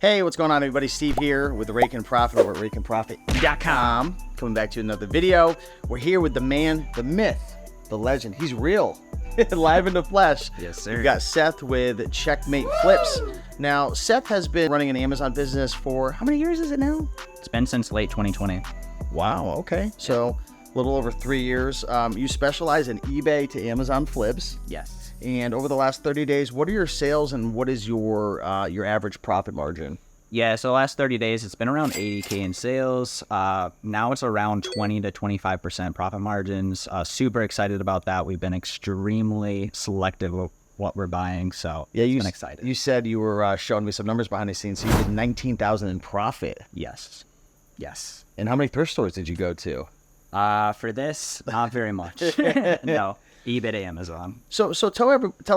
Hey, what's going on, everybody? Steve here with the Rake and Profit over at rakeandprofit.com. Coming back to another video. We're here with the man, the myth, the legend. He's real, live in the flesh. Yes, sir. We've got Seth with Checkmate Flips. Now, Seth has been running an Amazon business for, how many years is it now? It's been since late 2020. Wow, okay. So a little over 3 years. You specialize in eBay to Amazon flips. Yes. And over the last 30 days, what are your sales and what is your average profit margin? Yeah, so the last 30 days, it's been around 80K in sales. Now it's around 20 to 25% profit margins. Super excited about that. We've been extremely selective with what we're buying, so yeah, been excited. You said you were showing me some numbers behind the scenes. So you did $19,000 in profit. Yes. Yes. And how many thrift stores did you go to? For this, not very much. No. eBay to Amazon. So tell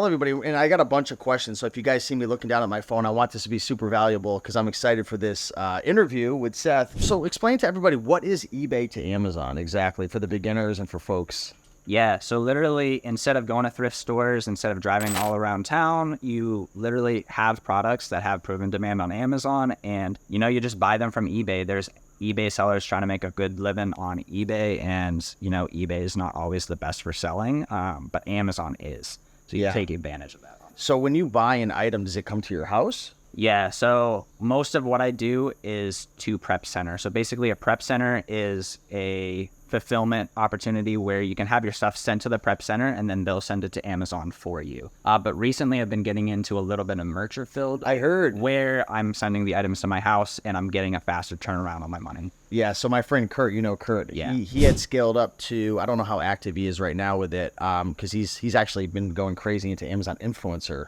everybody, and I got a bunch of questions, so if you guys see me looking down at my phone, I want this to be super valuable because I'm excited for this interview with Seth. So explain to everybody, what is eBay to Amazon exactly for the beginners and for folks? Yeah, so literally, instead of going to thrift stores, instead of driving all around town, you literally have products that have proven demand on Amazon, and you just buy them from eBay. There's eBay sellers trying to make a good living on eBay, and eBay is not always the best for selling, but Amazon is. So you take advantage of that. So when you buy an item, does it come to your house? Yeah, so most of what I do is to prep center. So basically a prep center is a fulfillment opportunity where you can have your stuff sent to the prep center and then they'll send it to Amazon for you. But recently I've been getting into a little bit of merch fulfilled. I heard. Where I'm sending the items to my house and I'm getting a faster turnaround on my money. Yeah, so my friend Kurt, Kurt, yeah. he had scaled up to, I don't know how active he is right now with it, because he's actually been going crazy into Amazon influencer.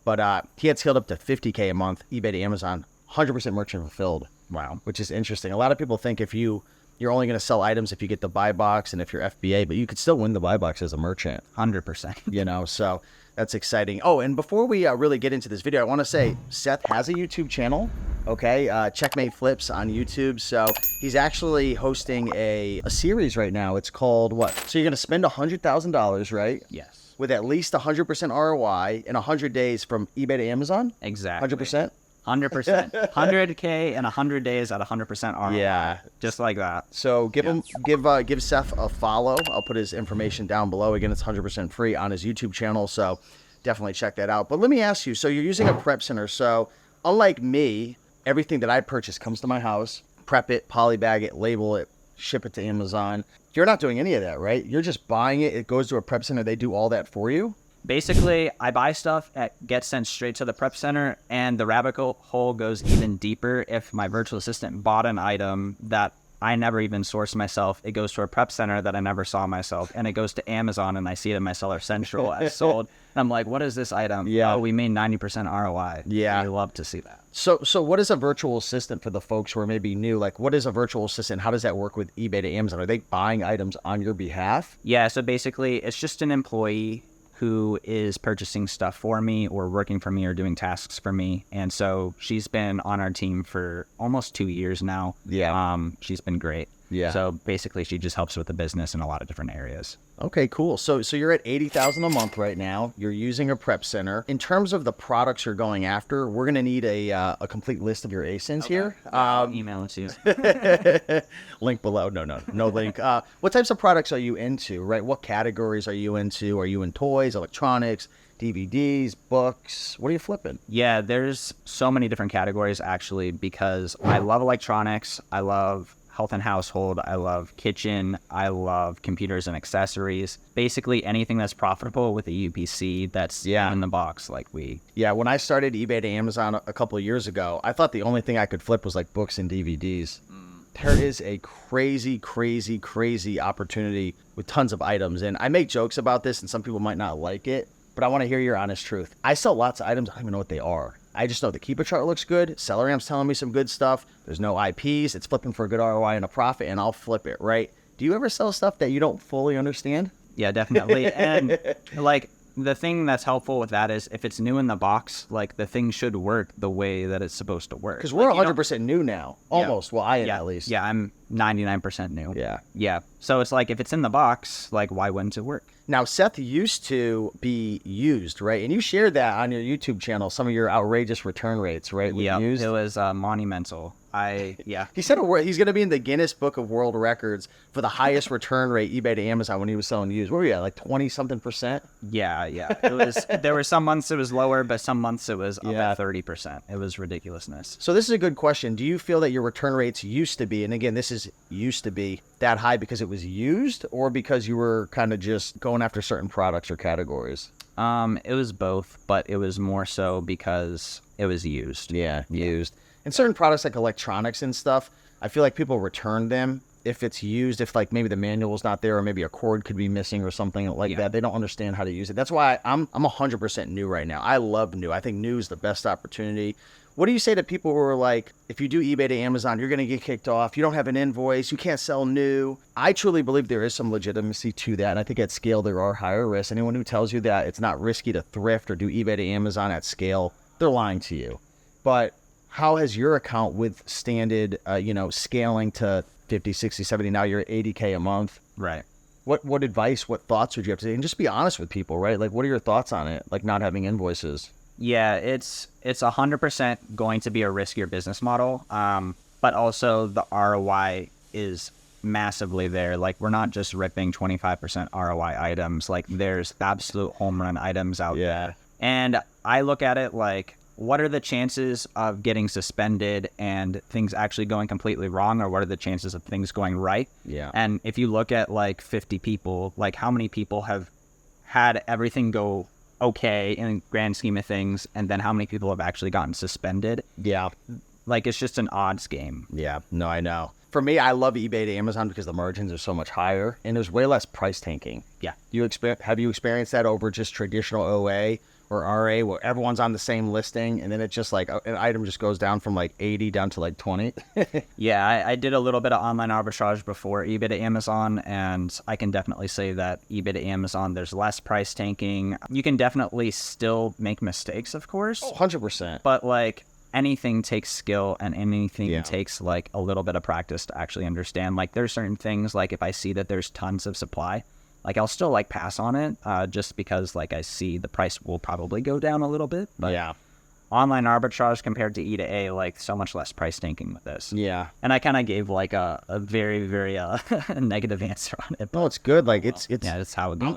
But he had scaled up to 50K a month, eBay to Amazon, 100% merchant fulfilled. Wow. Which is interesting. A lot of people think if you're only going to sell items if you get the buy box and if you're FBA, but you could still win the buy box as a merchant. 100%. So that's exciting. Oh, and before we really get into this video, I want to say Seth has a YouTube channel, okay? Checkmate Flips on YouTube. So he's actually hosting a series right now. It's called what? So you're going to spend $100,000, right? Yes. With at least 100% ROI in 100 days from eBay to Amazon? Exactly. 100%? 100%. 100K in 100 days at 100% ROI. Yeah. Just like that. So give Seth a follow. I'll put his information down below. Again, it's 100% free on his YouTube channel, so definitely check that out. But let me ask you, so you're using a prep center. So unlike me, everything that I purchase comes to my house, prep it, polybag it, label it, ship it to Amazon. You're not doing any of that, right? You're just buying it. It goes to a prep center. They do all that for you? Basically, I buy stuff that gets sent straight to the prep center, and the rabbit hole goes even deeper. If my virtual assistant bought an item that I never even sourced myself, it goes to a prep center that I never saw myself, and it goes to Amazon, and I see it in my Seller Central as sold. And I'm like, what is this item? Yeah. Oh, we made 90% ROI. Yeah. I love to see that. So what is a virtual assistant for the folks who are maybe new? Like, what is a virtual assistant? How does that work with eBay to Amazon? Are they buying items on your behalf? Yeah, so basically, it's just an employee who is purchasing stuff for me or working for me or doing tasks for me. And so she's been on our team for almost 2 years now. Yeah. She's been great. Yeah. So basically she just helps with the business in a lot of different areas. Okay, cool. So you're at $80,000 a month right now. You're using a prep center. In terms of the products you're going after, we're going to need a complete list of your ASINs here. Email it to you. Link below. No link. What types of products are you into, right? What categories are you into? Are you in toys, electronics, DVDs, books? What are you flipping? Yeah, there's so many different categories actually, because I love electronics. I love health and household. I love kitchen. I love computers and accessories. Basically anything that's profitable with a UPC that's in the box Yeah, when I started eBay to Amazon a couple of years ago, I thought the only thing I could flip was like books and DVDs. There is a crazy opportunity with tons of items. And I make jokes about this and some people might not like it, but I want to hear your honest truth. I sell lots of items. I don't even know what they are. I just know the keeper chart looks good. SellerAmp's telling me some good stuff. There's no IPs. It's flipping for a good ROI and a profit, and I'll flip it, right? Do you ever sell stuff that you don't fully understand? Yeah, definitely. And the thing that's helpful with that is if it's new in the box, the thing should work the way that it's supposed to work. Because we're 100% new now. Almost. Well, I am at least. Yeah, I'm 99% new. Yeah. Yeah. So it's if it's in the box, why wouldn't it work? Now, Seth used to be used, right? And you shared that on your YouTube channel, some of your outrageous return rates, right? Yeah, used. it was monumental. He said he's going to be in the Guinness Book of World Records for the highest return rate eBay to Amazon when he was selling used. Where were you at, like 20-something%? Yeah. It was. There were some months it was lower, but some months it was up at 30%. It was ridiculousness. So this is a good question. Do you feel that your return rates used to be, and again, this is used to be that high because it was used, or because you were kind of just going after certain products or categories? It was both, but it was more so because it was used. Yeah, used. And certain products like electronics and stuff, I feel like people return them if it's used, if like maybe the manual's not there or maybe a cord could be missing or something like that. They don't understand how to use it. That's why I'm 100% new right now. I love new. I think new is the best opportunity. What do you say to people who are like, if you do eBay to Amazon, you're going to get kicked off. You don't have an invoice. You can't sell new. I truly believe there is some legitimacy to that. And I think at scale, there are higher risks. Anyone who tells you that it's not risky to thrift or do eBay to Amazon at scale, they're lying to you. But how has your account withstanded, scaling to 50, 60, 70, now you're at 80K a month? Right. What advice, what thoughts would you have to say? And just be honest with people, right? Like, what are your thoughts on it? Like not having invoices? Yeah, it's 100% going to be a riskier business model. But also the ROI is massively there. Like we're not just ripping 25% ROI items. Like there's absolute home run items out there. And I look at it like, what are the chances of getting suspended and things actually going completely wrong, or what are the chances of things going right? Yeah. And if you look at like 50 people, like how many people have had everything go okay in the grand scheme of things, and then how many people have actually gotten suspended? Yeah. Like it's just an odds game. Yeah. No, I know. For me, I love eBay to Amazon because the margins are so much higher and there's way less price tanking. Yeah. Have you experienced that over just traditional OA or RA where everyone's on the same listing and then it's just like an item just goes down from like 80 down to like 20? Yeah, I did a little bit of online arbitrage before eBay to Amazon, and I can definitely say that eBay to Amazon, there's less price tanking. You can definitely still make mistakes, of course. Oh, 100%. But like anything takes skill, and anything takes like a little bit of practice to actually understand. Like there's certain things, like if I see that there's tons of supply, like I'll still like pass on it just because like I see the price will probably go down a little bit. But yeah, online arbitrage compared to E to A, like so much less price tanking with this. Yeah. And I kind of gave like a very, very negative answer on it. No, it's good. Like it's yeah, that's how it goes.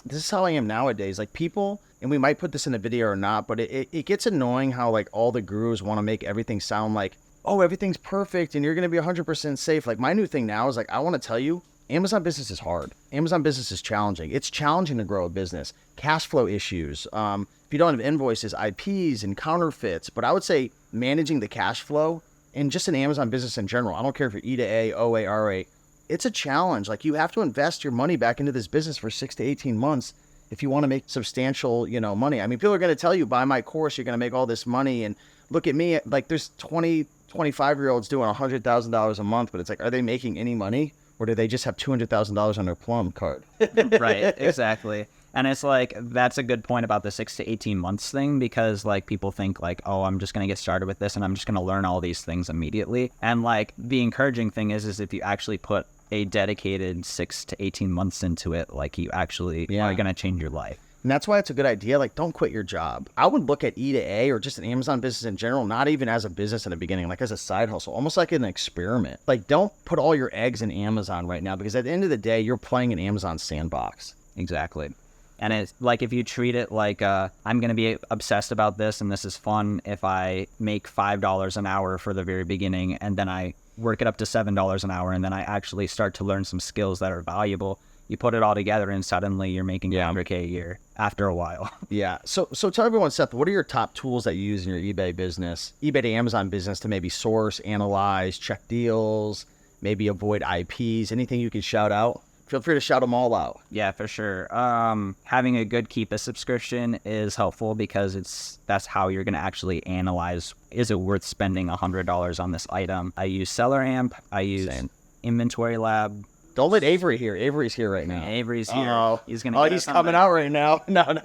This is how I am nowadays. Like people, and we might put this in a video or not, but it gets annoying how like all the gurus want to make everything sound like, oh, everything's perfect and you're going to be 100% safe. Like my new thing now is like, I want to tell you, Amazon business is hard. Amazon business is challenging. It's challenging to grow a business. Cash flow issues. If you don't have invoices, IPs and counterfeits. But I would say managing the cash flow and just an Amazon business in general. I don't care if you're E to A, OA, RA. It's a challenge. Like you have to invest your money back into this business for 6 to 18 months if you want to make substantial, money. I mean, people are going to tell you, buy my course, you're going to make all this money. And look at me. Like there's 20, 25-year-olds doing $100,000 a month. But it's like, are they making any money? Or do they just have $200,000 on their Plum card? Right, exactly. And it's like, that's a good point about the 6 to 18 months thing, because like people think like, oh, I'm just going to get started with this and I'm just going to learn all these things immediately. And like the encouraging thing is if you actually put a dedicated 6 to 18 months into it, like you actually are going to change your life. And that's why it's a good idea. Like, don't quit your job. I would look at E to A or just an Amazon business in general, not even as a business in the beginning, like as a side hustle, almost like an experiment. Like, don't put all your eggs in Amazon right now, because at the end of the day, you're playing in Amazon's sandbox. Exactly. And it's like, if you treat it like, I'm going to be obsessed about this and this is fun if I make $5 an hour for the very beginning and then I work it up to $7 an hour and then I actually start to learn some skills that are valuable. You put it all together and suddenly you're making $100K a year after a while. Yeah. So tell everyone, Seth, what are your top tools that you use in your eBay business, eBay to Amazon business, to maybe source, analyze, check deals, maybe avoid IPs, anything you can shout out? Feel free to shout them all out. Yeah, for sure. Having a good Keepa subscription is helpful because that's how you're going to actually analyze, is it worth spending $100 on this item? I use Seller Amp. I use Inventory Lab. Don't let Avery hear. Avery's here right now. Avery's here. Uh-oh. He's gonna. Oh, he's coming out right now. No.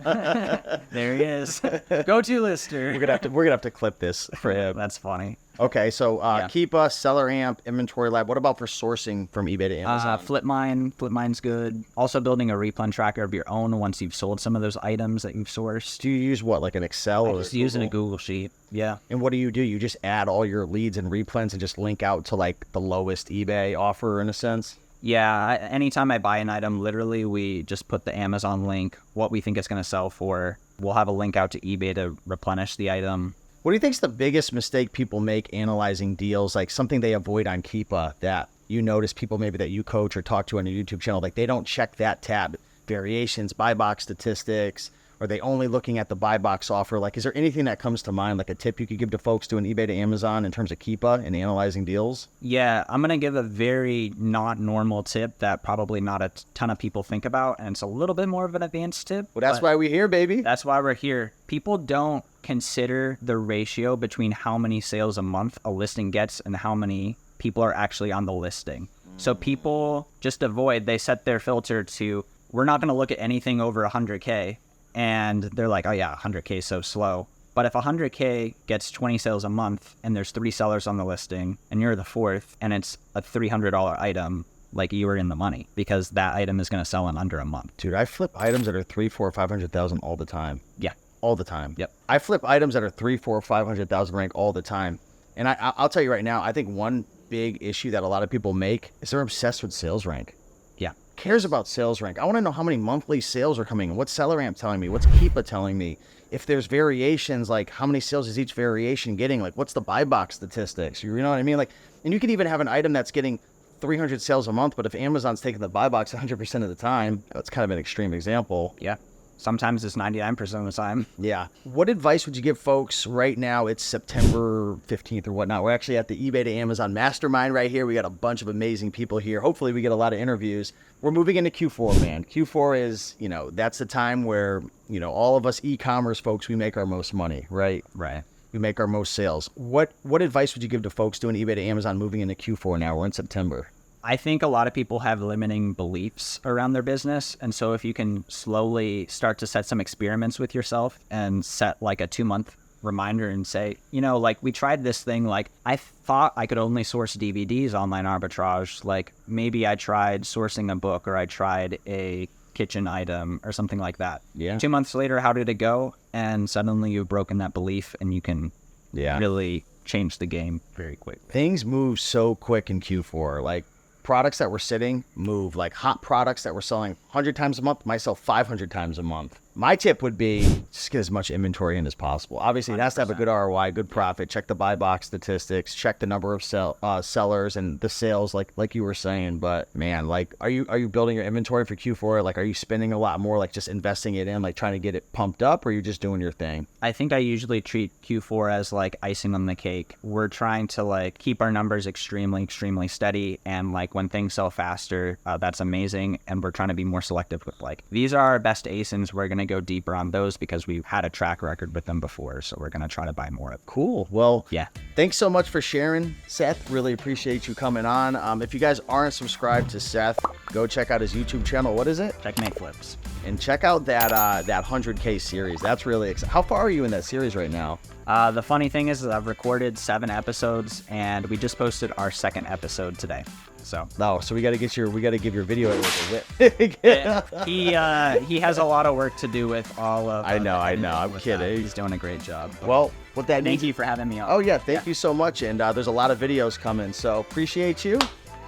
There he is. Go-to lister. We're gonna have to clip this for him. That's funny. Okay, so Keepa, Seller Amp, Inventory Lab. What about for sourcing from eBay to Amazon? Flipmine's good. Also building a replen tracker of your own once you've sold some of those items that you've sourced. Do you use what, like an Excel or Just using a Google Sheet. Yeah. And what do? You just add all your leads and replens and just link out to like the lowest eBay offer in a sense? Yeah, anytime I buy an item, literally we just put the Amazon link, what we think it's going to sell for. We'll have a link out to eBay to replenish the item. What do you think's the biggest mistake people make analyzing deals, like something they avoid on Keepa that you notice people maybe that you coach or talk to on your YouTube channel, like they don't check that tab, variations, buy box statistics, or are they only looking at the buy box offer? Like, is there anything that comes to mind, like a tip you could give to folks doing eBay to Amazon in terms of Keepa and analyzing deals? Yeah, I'm going to give a very not normal tip that probably not a ton of people think about, and it's a little bit more of an advanced tip. Well, that's why we're here, baby. That's why we're here. People don't consider the ratio between how many sales a month a listing gets and how many people are actually on the listing. So people just they set their filter to, we're not going to look at anything over 100K. And they're like, oh yeah, 100K is so slow. But if 100K gets 20 sales a month and there's 3 sellers on the listing and you're the 4th and it's a $300 item, like you were in the money because that item is going to sell in under a month. Dude, I flip items that are 3, 4, 500,000 all the time. Yeah. All the time. Yep. I flip items that are 3, 4, 500,000 rank all the time. And I'll tell you right now, I think one big issue that a lot of people make is they're obsessed with sales rank. Yeah. Cares about sales rank. I want to know how many monthly sales are coming in. What's Seller Amp telling me? What's Keepa telling me? If there's variations, like how many sales is each variation getting? Like what's the buy box statistics? You know what I mean? Like, and you could even have an item that's getting 300 sales a month, but if Amazon's taking the buy box 100% of the time, that's kind of an extreme example. Yeah. Sometimes it's 99% of the time. Yeah. What advice would you give folks right now? It's September 15th or whatnot. We're actually at the eBay to Amazon Mastermind right here. We got a bunch of amazing people here. Hopefully we get a lot of interviews. We're moving into Q4, man. Q4 is, that's the time where, all of us e-commerce folks, we make our most money, right? Right. We make our most sales. What advice would you give to folks doing eBay to Amazon moving into Q4 now? We're in September. I think a lot of people have limiting beliefs around their business. And so if you can slowly start to set some experiments with yourself and set like a 2-month reminder and say, like we tried this thing, like I thought I could only source DVDs online arbitrage. Like maybe I tried sourcing a book or I tried a kitchen item or something like that. Yeah. 2 months later, how did it go? And suddenly you've broken that belief and you can really change the game very quick. Things move so quick in Q4. Like, products that were sitting move. Like hot products that we're selling 100 times a month might sell 500 times a month. My tip would be just get as much inventory in as possible. Obviously, it has to have a good ROI, good profit. Check the buy box statistics. Check the number of sellers and the sales, like you were saying. But man, like, are you building your inventory for Q4? Like, are you spending a lot more, like just investing it in, like trying to get it pumped up, or are you just doing your thing? I think I usually treat Q4 as like icing on the cake. We're trying to like keep our numbers extremely, extremely steady. And like when things sell faster, that's amazing. And we're trying to be more selective with like, these are our best ASINs. We're going to go deeper on those because we've had a track record with them before. So we're going to try to buy more of them. Cool. Well, yeah. Thanks so much for sharing, Seth. Really appreciate you coming on. If you guys aren't subscribed to Seth, go check out his YouTube channel. What is it? Checkmate Flips. And check out that 100K series. That's really exciting. How far are you in that series right now? The funny thing is I've recorded 7 episodes and we just posted our 2nd episode today. So we got to give your video editor a whip. He has a lot of work to do with all of. I know. I'm kidding. That. He's doing a great job. Well, what that thank you for having me on. Oh yeah, thank you so much. And there's a lot of videos coming, so appreciate you.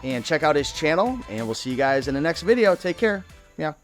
And check out his channel. And we'll see you guys in the next video. Take care. Meow.